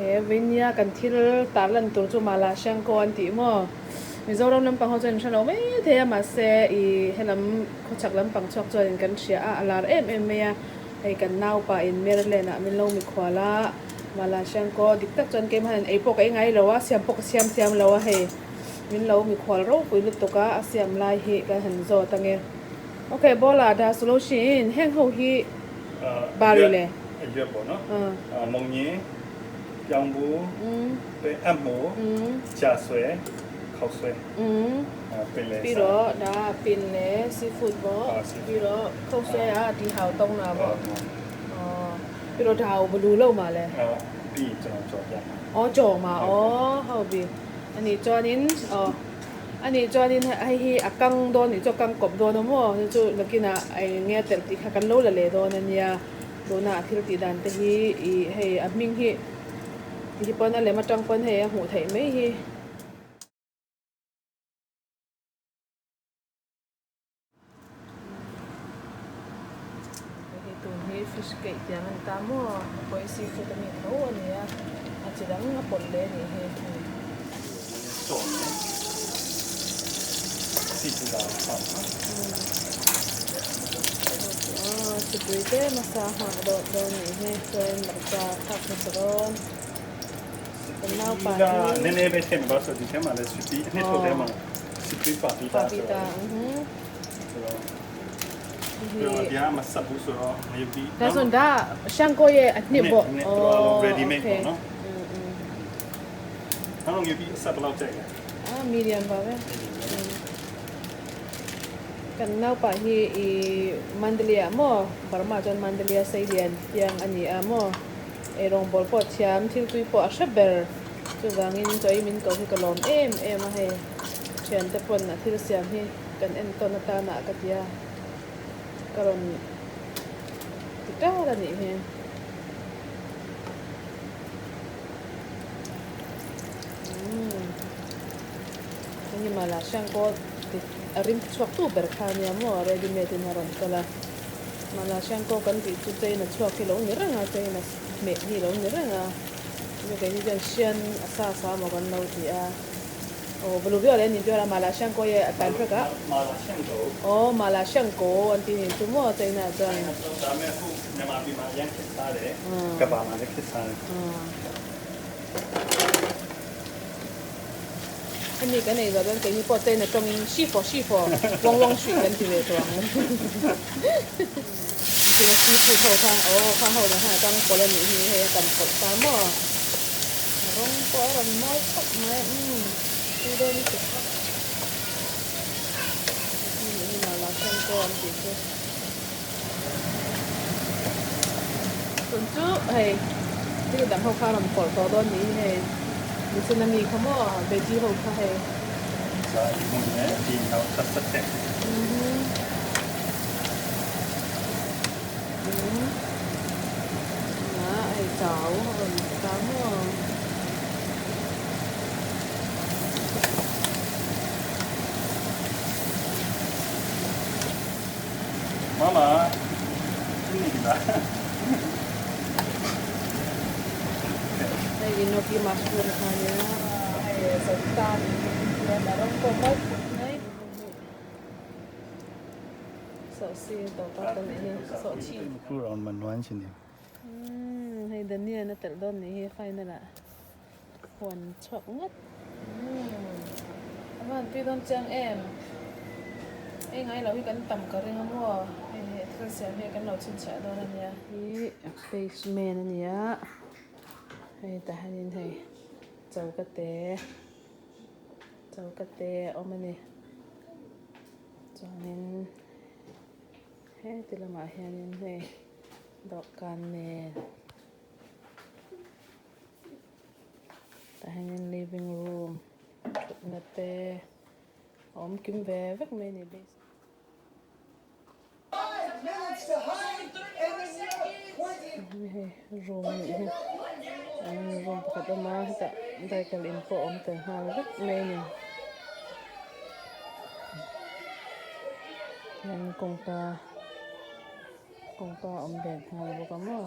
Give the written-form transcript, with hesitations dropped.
he vinya kan thil tar lan tur chu Mala Xiang Guo an ti mo Mizoram lampang ho chuan thalo mai the mahse I helam khochak lampang chuak chuan kan thria a alar em me a hei kan nau pa in merlen a min lo mi khwala Mala Xiang Guo dik tak chuan kem han ei pok ei ngai lo a siam pok siam lo a hei min lo mi khwal ro pui lut toka a siam lai hi kan han zo tange okay bola da solution heng ho hi bari le dưa bò nó mông nhé giang bù với hmeh chả xuế khâu xuế pin lê piro da pin lê seafood bo piro khâu xuế à đi hào tông nào bo piro hào bù lâu mà lê bị choอ๋อจ่อมาอ๋อเฮาบีอันนี้จอนินอันนี้จอนินไอ้ฮีอักกังโดนนี่จอกังกบโดนมั้งจู่นักกินไอ้เงี้ยแต่ติกันโลละเลยโดนนั่นเนี่ยโดนที่ติดันแต่ฮีให้อับมิงฮีที่ปนอะไรมาจังปนให้หูไทยไม่ฮีตัวนี้ฟิชเกตอย่างนั้นตามมั้งพอซีฟู้ดมีเขาอันนี้อาจจะดังปนเลยนี่ฮี做呢是知道好จะดูเจ้มาสาหาโดนนี่ให้ช่วยมาจากทักมาสอนเป็นเล่าป่านี่เน่ไปเห็นว่าสุดที่แค่มาเลยสุดที่นี่ตัวเดียวมาสุดที่ปาปีตาเดี๋ยวมาสับบุษราไม่ดีแต่ส่วนด้าช่างก็ยังอันนี้บ่โอ้เรดี้เมดเนาะถ้าลองยูบีสับเราใจกันมีเดียมป่ะเว้ยกันเล่าป่าที่มันเดียมั่วบาร์มาจนมันเดียไซเดียนยังอันนี้มั่วรองบอลปอดแชมป์ที่ตุยปอดชับเบอร์จุดวางินจอยมินก็คือกระลอมมาให้เชียนแต่ปนที่เสียมที่กันเอ็นตอนตาหนักกันยากระลอมติดก้าแล้วนี่เฮ้นี่มาละช่างก็อริมชวกตู้เบอร์คานี่มั่วเรดี้เมดในรอนก็ละมาละช่างก็กันติดจุดใจนัดชวกที่หลงนี่เรื่องอะไรนัดเมดที่หลงนี่เรื่องนี่ก็ที่จะเชียนสามากันเราที่โอ้บลูบิโอเลนี่เดี๋ยวเรามาละช่างก็ยังตันเพื่อกะมาลาเชียงโกอ๋อมาละช่างโกอันที่นี่ชั่วโมงใจน่ะจังตามแม่ผู้นำมาปีมายังคิดซาเลยกับมาเลยคิดซาอันนี้กันนี่เราเป็นกี่ปอเต้นตรงชีฟอว่อง水กันทีเดียวตัวที่เราชีฟูเขาข้างข้างเขาเนี่ยฮะต้องกรณีที่ให้กันกดตามว่าร้องปอร้องน้อยสักไหมที่โดนสุดนี่มาละช่างก่อนสิส่วนจุ๊เฮ้ยที่ดังเขาข้าวลำปอดตัวต้นนี้เฮ้ยมีสึนามิเขาบอกเบจี้เขาเขาให้ใช่พวกนี้ทีมเขาตัดเสร็จนะไอ้เจ้าตามว่ามาที่นี่นะไอ้ยินโนกิมาสุนค่ะเนี่ยไอ้สตาร์เนี่ยดารงก็ไม่ไอ้สอสีต่อไปตอนนี้สอชีครูเรามันวันชินี่ให้เดนเนี่ยนะแต่ต้นนี้ไฟนั่นแหละควันชอบงัดมันพี่ต้องจ้างไอ้ไงเราพี่กันต่ำกระเรื่องมั่วไอ้ที่เสียให้กันเราชินเฉยโดนนั่นเนี่ยนี่เบสเมนนั่นเนี่ยให้แต่ให้ยินให้เจ้ากระเตเอามาเนี่ยจอนินให้ติละมาให้ยินให้ดอกกันเนี่ยแต่ให้ยิน living room ชุดนัดเตอมกิมเวฟไม่เนี่ยเบสนี่รูมนี่รูมพัดมาแต่ได้กันอินโฟอมแต่หาเล็กไม่เนี่ยยังกงตาอมแดดหาบุกมั่ว